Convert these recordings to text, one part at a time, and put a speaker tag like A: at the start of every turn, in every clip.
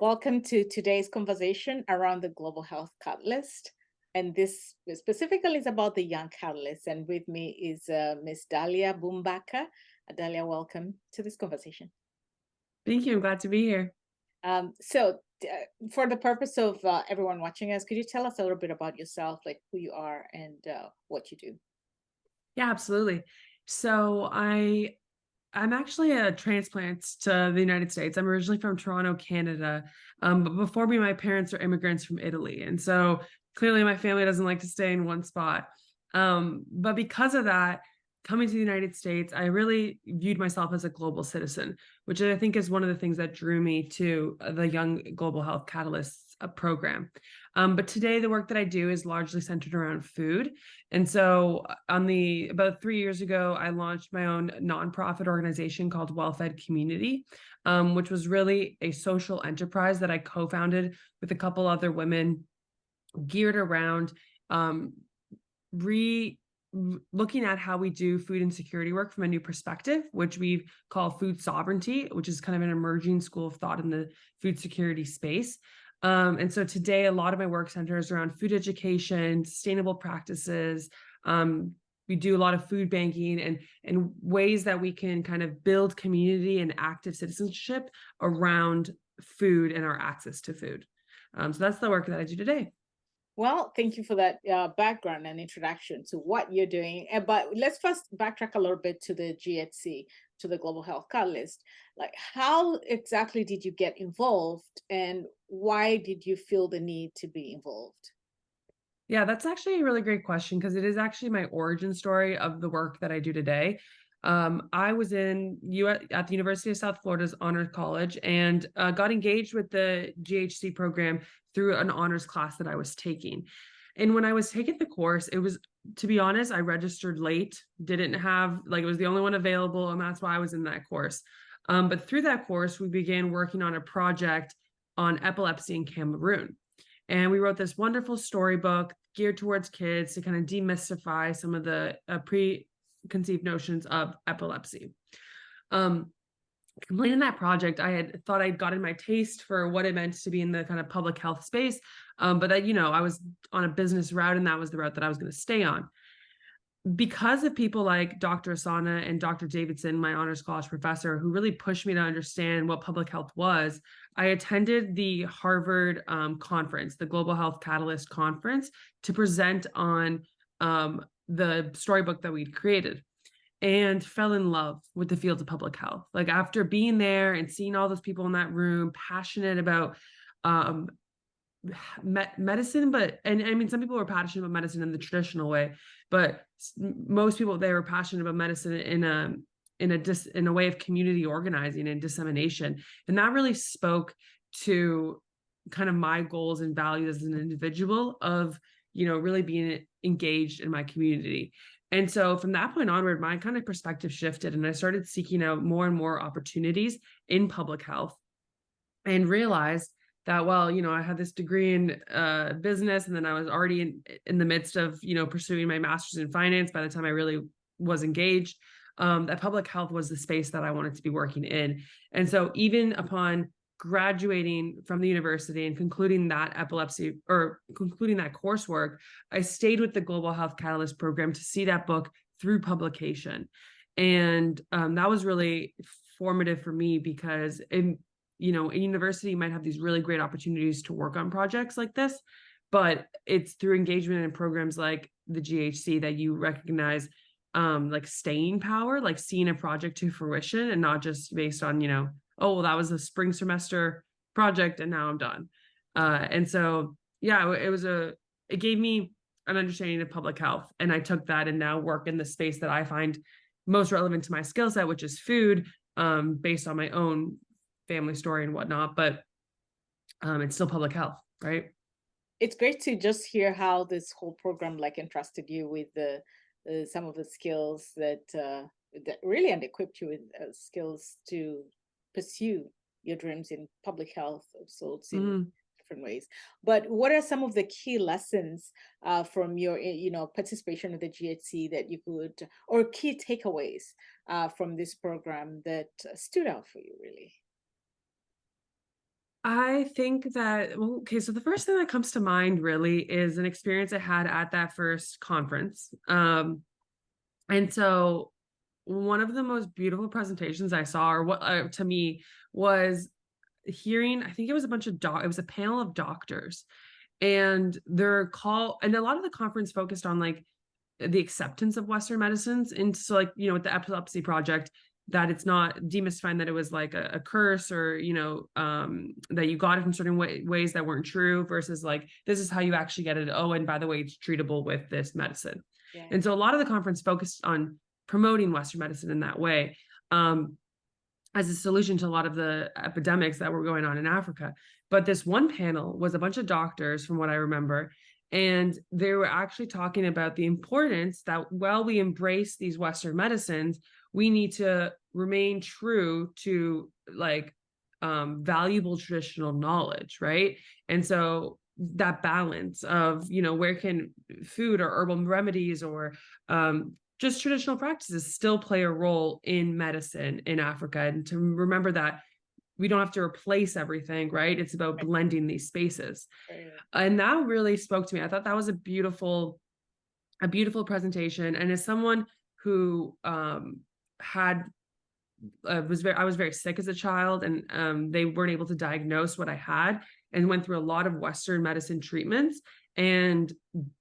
A: Welcome to today's conversation around the Global Health Catalyst. And this specifically is about the Young Catalyst. And with me is Miss Dhalia Bumbaca. Dhalia, welcome to this conversation.
B: Thank you. I'm glad to be here.
A: For the purpose of everyone watching us, could you tell us a little bit about yourself, like who you are and what you do?
B: Yeah, absolutely. So I'm actually a transplant to the United States. I'm originally from Toronto, Canada. But before me, my parents are immigrants from Italy. And so clearly my family doesn't like to stay in one spot. But because of that, coming to the United States, I really viewed myself as a global citizen, which I think is one of the things that drew me to the Young Global Health Catalysts program. But today, the work that I do is largely centered around food. And so about 3 years ago, I launched my own nonprofit organization called Well-Fed Community, which was really a social enterprise that I co-founded with a couple other women, geared around um, looking at how we do food insecurity work from a new perspective, which we call food sovereignty, which is kind of an emerging school of thought in the food security space. And so today, a lot of my work centers around food education, sustainable practices. We do a lot of food banking and ways that we can kind of build community and active citizenship around food and our access to food. So that's the work that I do today.
A: Well, thank you for that background and introduction to what you're doing. But let's first backtrack a little bit to the GHC, to the Global Health Catalyst. Like, how exactly did you get involved, and why did you feel the need to be involved?
B: Yeah, that's actually a really great question because it is actually my origin story of the work that I do today. I was at the University of South Florida's Honors College and got engaged with the GHC program through an honors class that I was taking. And when I was taking the course, it was, to be honest, I registered late, didn't have, like, it was the only one available, and that's why I was in that course. But through that course, we began working on a project on epilepsy in Cameroon. And we wrote this wonderful storybook geared towards kids to kind of demystify some of the preconceived notions of epilepsy. Completing that project, I had thought I'd gotten my taste for what it meant to be in the kind of public health space. But that, I was on a business route, and that was the route that I was going to stay on. Because of people like Dr. Asana and Dr. Davidson, my honors college professor, who really pushed me to understand what public health was, I attended the Harvard conference, the Global Health Catalyst conference, to present on the storybook that we'd created, and fell in love with the field of public health. Like, after being there and seeing all those people in that room, passionate about medicine, but and I mean, some people were passionate about medicine in the traditional way, but most people, they were passionate about medicine in a way of community organizing and dissemination, and that really spoke to kind of my goals and values as an individual of really being engaged in my community. And so from that point onward, my kind of perspective shifted, and I started seeking out more and more opportunities in public health, and realized that, well, I had this degree in business, and then I was already in the midst of, pursuing my master's in finance by the time I really was engaged, that public health was the space that I wanted to be working in. And so even upon graduating from the university and concluding that coursework, I stayed with the Global Health Catalyst program to see that book through publication. And that was really formative for me because a university might have these really great opportunities to work on projects like this, but it's through engagement in programs like the GHC that you recognize like staying power, like seeing a project to fruition, and not just based on, oh, well, that was a spring semester project and now I'm done. And so, yeah, it gave me an understanding of public health, and I took that and now work in the space that I find most relevant to my skill set, which is food, based on my own family story and whatnot, but it's still public health, right?
A: It's great to just hear how this whole program like entrusted you with the some of the skills that really and equipped you with skills to pursue your dreams in public health of sorts in different ways. But what are some of the key lessons from your participation in the GHC that you could, or key takeaways from this program that stood out for you really?
B: I think that, well, okay, so the first thing that comes to mind really is an experience I had at that first conference. And so one of the most beautiful presentations I saw, or what to me, was hearing, I think it was a bunch of it was a panel of doctors, and their call, and a lot of the conference focused on like the acceptance of Western medicines. And so, like, with the epilepsy project, that it's not demystifying that it was like a curse, or that you got it from certain ways that weren't true, versus like, this is how you actually get it. Oh, and by the way, it's treatable with this medicine.
A: Yeah.
B: And so a lot of the conference focused on promoting Western medicine in that way, as a solution to a lot of the epidemics that were going on in Africa. But this one panel was a bunch of doctors, from what I remember, and they were actually talking about the importance that while we embrace these Western medicines, we need to remain true to like valuable traditional knowledge, right? And so that balance of, where can food or herbal remedies or just traditional practices still play a role in medicine in Africa, and to remember that we don't have to replace everything, right? It's about blending these spaces.
A: Right.
B: And that really spoke to me. I thought that was a beautiful presentation. And as someone who had I was very sick as a child, and they weren't able to diagnose what I had, and went through a lot of Western medicine treatments, and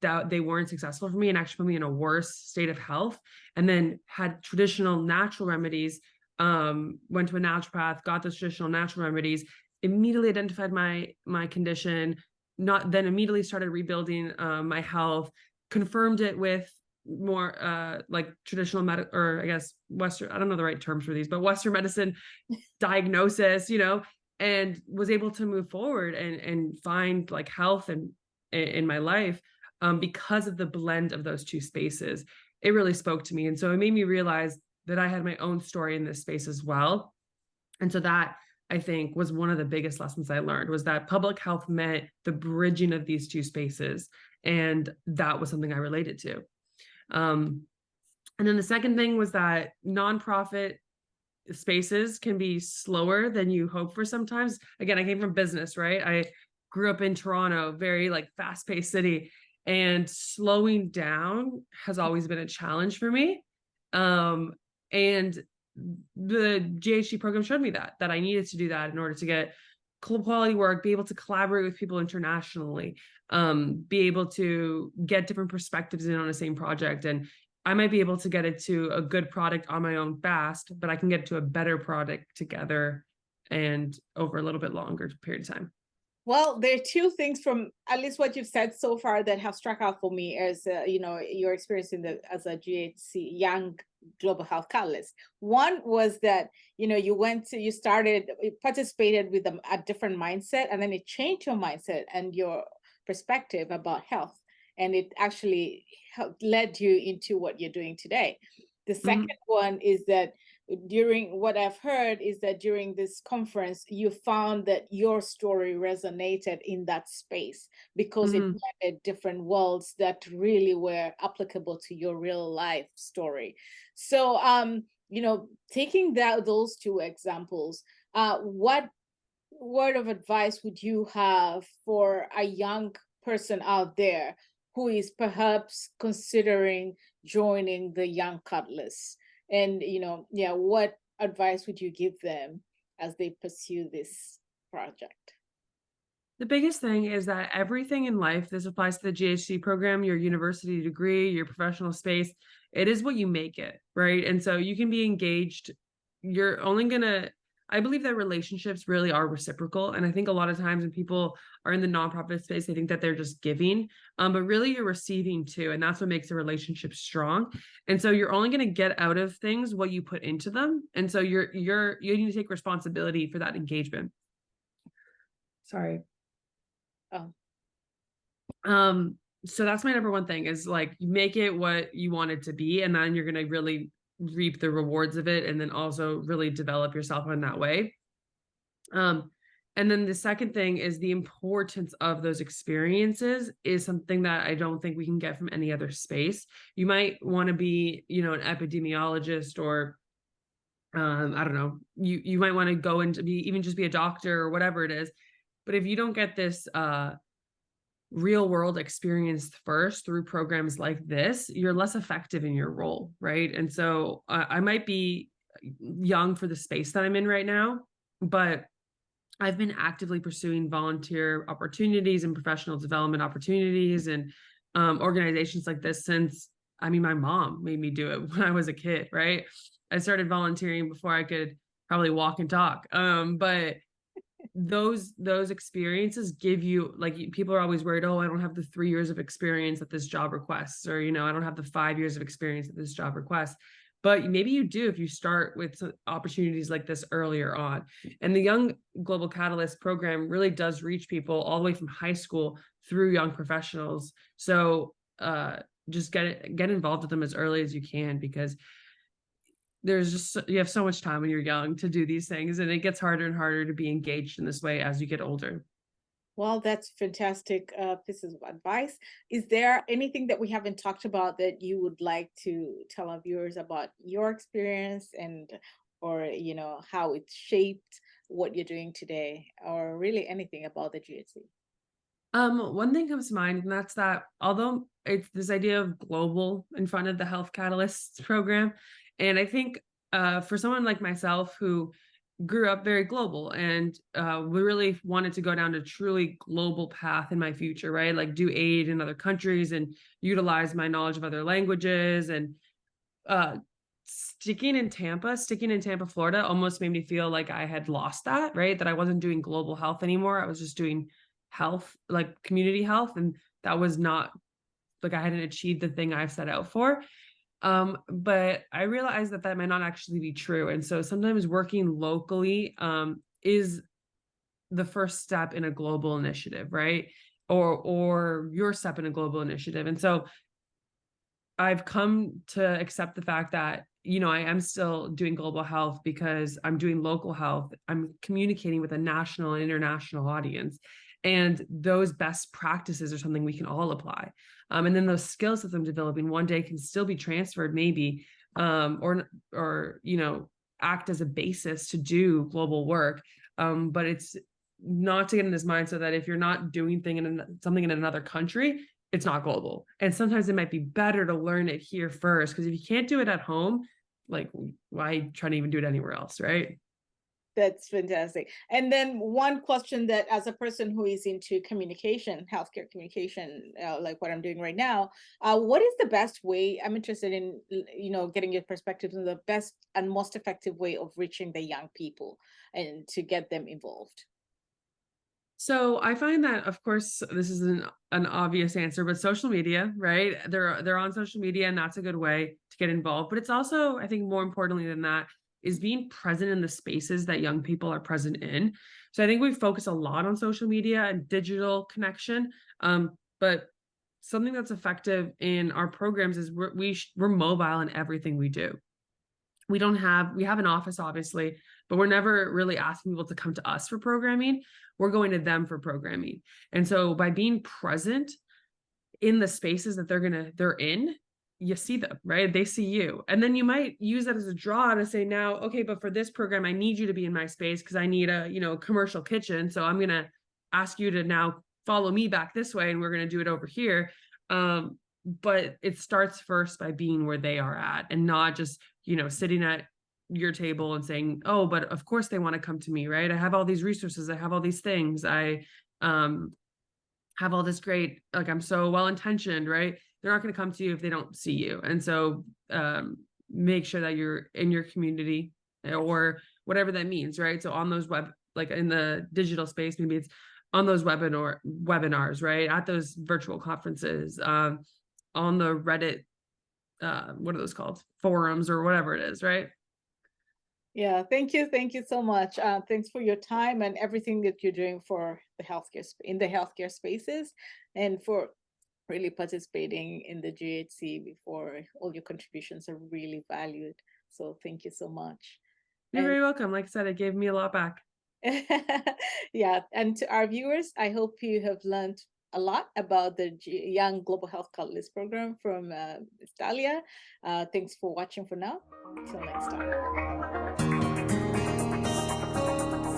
B: that they weren't successful for me, and actually put me in a worse state of health. And then had traditional natural remedies, went to a naturopath, got those traditional natural remedies, immediately identified my condition, not then immediately started rebuilding my health, confirmed it with more like traditional or I guess Western, I don't know the right terms for these, but Western medicine diagnosis, and was able to move forward and find like health and in my life, because of the blend of those two spaces. It really spoke to me. And so it made me realize that I had my own story in this space as well. And so that, I think, was one of the biggest lessons I learned, was that public health meant the bridging of these two spaces. And that was something I related to. And then the second thing was that nonprofit spaces can be slower than you hope for sometimes. Again, I came from business, right? I grew up in Toronto, very like fast-paced city, and slowing down has always been a challenge for me. And the GHD program showed me that I needed to do that in order to get quality work, be able to collaborate with people internationally, be able to get different perspectives in on the same project. And I might be able to get it to a good product on my own fast, but I can get to a better product together and over a little bit longer period of time.
A: Well, there are two things from at least what you've said so far that have struck out for me as your experience as a GHC Young Global Health Catalyst. One was that you participated with a different mindset, and then it changed your mindset and your perspective about health, and it actually led you into what you're doing today. The second one is that what I've heard is that during this conference, you found that your story resonated in that space because it blended different worlds that really were applicable to your real life story. So, taking those two examples, what word of advice would you have for a young person out there who is perhaps considering joining the Young Catalyst? And, what advice would you give them as they pursue this project?
B: The biggest thing is that everything in life, this applies to the GHD program, your university degree, your professional space, it is what you make it, right? And so you can be engaged. You're only I believe that relationships really are reciprocal. And I think a lot of times when people are in the nonprofit space, they think that they're just giving, but really you're receiving too. And that's what makes a relationship strong. And so you're only going to get out of things what you put into them. And so you need to take responsibility for that engagement. Sorry.
A: Oh.
B: So that's my number one thing, is like, make it what you want it to be. And then you're going to really reap the rewards of it, and then also really develop yourself in that way. And then the second thing is the importance of those experiences is something that I don't think we can get from any other space. You might want to be, an epidemiologist, or I don't know, you might want to go into just be a doctor or whatever it is. But if you don't get this real world experience first through programs like this, you're less effective in your role, right? And so I might be young for the space that I'm in right now, but I've been actively pursuing volunteer opportunities and professional development opportunities and organizations like this since, I mean, my mom made me do it when I was a kid, right? I started volunteering before I could probably walk and talk. But those experiences give you, like, people are always worried, oh, I don't have the 3 years of experience that this job requests, or, I don't have the 5 years of experience that this job requests. But maybe you do if you start with some opportunities like this earlier on. And the Young Global Catalyst program really does reach people all the way from high school through young professionals. So just get involved with them as early as you can, because there's just, you have so much time when you're young to do these things, and it gets harder and harder to be engaged in this way as you get older.
A: Well, that's fantastic pieces of advice. Is there anything that we haven't talked about that you would like to tell our viewers about your experience and, or, how it shaped what you're doing today, or really anything about the GHC?
B: One thing comes to mind, and that's that although it's this idea of global in front of the Health Catalyst program, and I think for someone like myself who grew up very global and we really wanted to go down a truly global path in my future, right? Like do aid in other countries and utilize my knowledge of other languages, and uh sticking in Tampa, Florida almost made me feel like I had lost that, right? That I wasn't doing global health anymore. I was just doing health, like community health, and that was not, like, I hadn't achieved the thing I've set out for. But I realized that that might not actually be true. And so sometimes working locally is the first step in a global initiative, right? Or your step in a global initiative. And so I've come to accept the fact that, I am still doing global health because I'm doing local health. I'm communicating with a national and international audience. And those best practices are something we can all apply. And then those skills that I'm developing one day can still be transferred, maybe, or, act as a basis to do global work. But it's not to get in this mindset that if you're not doing something in another country, it's not global. And sometimes it might be better to learn it here first, because if you can't do it at home, like, why try to even do it anywhere else, right?
A: That's fantastic. And then one question that, as a person who is into communication, healthcare communication, like what I'm doing right now, what is the best way? I'm interested in, getting your perspective on the best and most effective way of reaching the young people and to get them involved.
B: So I find that, of course, this is an obvious answer, but social media, right? They're on social media, and that's a good way to get involved. But it's also, I think, more importantly than that, is being present in the spaces that young people are present in. So I think we focus a lot on social media and digital connection, but something that's effective in our programs is we're mobile in everything we do. We have an office, obviously, but we're never really asking people to come to us for programming. We're going to them for programming. And so by being present in the spaces that they're in, you see them, right? They see you. And then you might use that as a draw to say, now, okay, but for this program, I need you to be in my space because I need a, commercial kitchen. So I'm going to ask you to now follow me back this way, and we're going to do it over here. But it starts first by being where they are at, and not just, sitting at your table and saying, oh, but of course they want to come to me, right? I have all these resources. I have all these things. I have all this great, like, I'm so well-intentioned, right? They're not going to come to you if they don't see you. And so make sure that you're in your community, or whatever that means, right? So on those like in the digital space, maybe it's on those webinars, right? At those virtual conferences, on the Reddit, what are those called? Forums, or whatever it is, right?
A: Yeah, thank you. Thank you so much. Thanks for your time and everything that you're doing for the in the healthcare spaces, and for really participating in the GHC before. All your contributions are really valued. So thank you so much.
B: You're
A: And
B: very welcome. Like I said, it gave me a lot back.
A: yeah, and to our viewers, I hope you have learned a lot about the Young Global Health Catalyst program from Ms. Dhalia. Thanks for watching for now. Till next time.